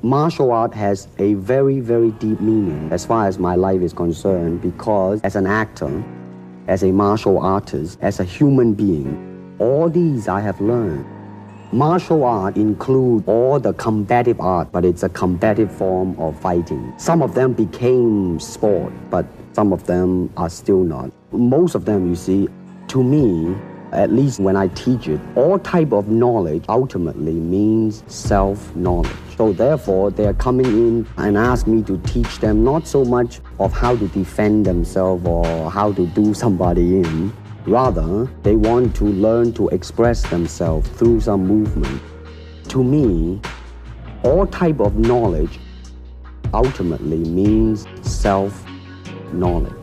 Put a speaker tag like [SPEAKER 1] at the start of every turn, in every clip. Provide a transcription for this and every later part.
[SPEAKER 1] Martial art has a very, very deep meaning as far as my life is concerned, because as an actor, as a martial artist, as a human being, all these I have learned. Martial art includes all the combative art, but it's a combative form of fighting. Some of them became sport, but some of them are still not. Most of them, you see, to me, at least when I teach it, all type of knowledge ultimately means self-knowledge. So therefore, they're coming in and ask me to teach them not so much of how to defend themselves or how to do somebody in. Rather, they want to learn to express themselves through some movement. To me, all type of knowledge ultimately means self-knowledge.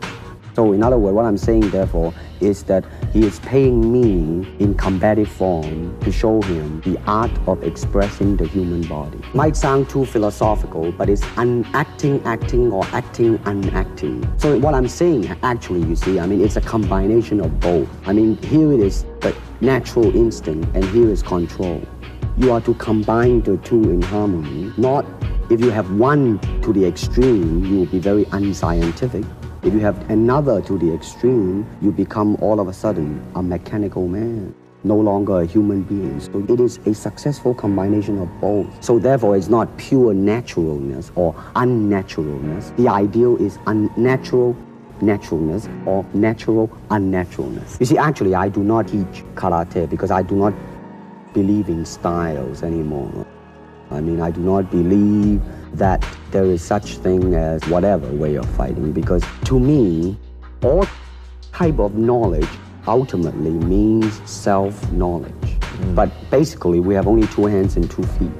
[SPEAKER 1] So in other words, what I'm saying, therefore, is that he is paying me in combative form to show him the art of expressing the human body. Might sound too philosophical, but it's unacting, acting, or acting, unacting. So what I'm saying, actually, you see, I mean, it's a combination of both. I mean, here it is the natural instinct, and here is control. You are to combine the two in harmony. Not if you have one to the extreme, you will be very unscientific. If you have another to the extreme, you become all of a sudden a mechanical man, no longer a human being. So it is a successful combination of both. So therefore, it's not pure naturalness or unnaturalness. The ideal is unnatural naturalness or natural unnaturalness. You see, actually, I do not teach karate because I do not believe in styles anymore. I mean, I do not believe that there is such thing as whatever way of fighting, because to me, all type of knowledge ultimately means self-knowledge. But basically, we have only 2 hands and 2 feet.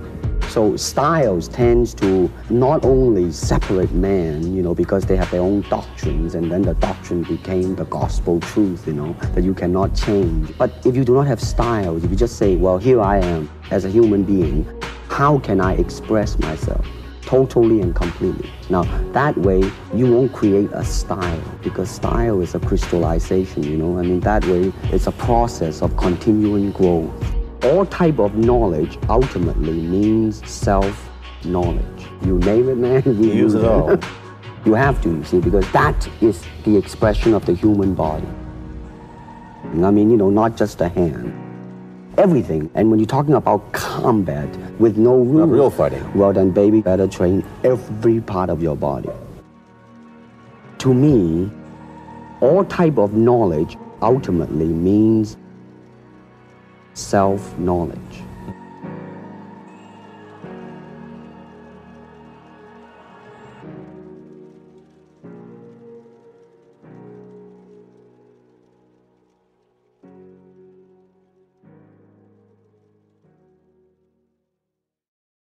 [SPEAKER 1] So styles tends to not only separate man, you know, because they have their own doctrines, and then the doctrine became the gospel truth, you know, that you cannot change. But if you do not have styles, if you just say, well, here I am as a human being, how can I express myself totally and completely? Now, that way, you won't create a style, because style is a crystallization, you know? I mean, that way, it's a process of continuing growth. All type of knowledge ultimately means self-knowledge. You name it, man.
[SPEAKER 2] You use it all.
[SPEAKER 1] You have to, you see, because that is the expression of the human body. I mean, you know, not just a hand. Everything. And when you're talking about combat with no rules,
[SPEAKER 2] not real fighting,
[SPEAKER 1] well then, baby, better train every part of your body. To me, all type of knowledge ultimately means self-knowledge.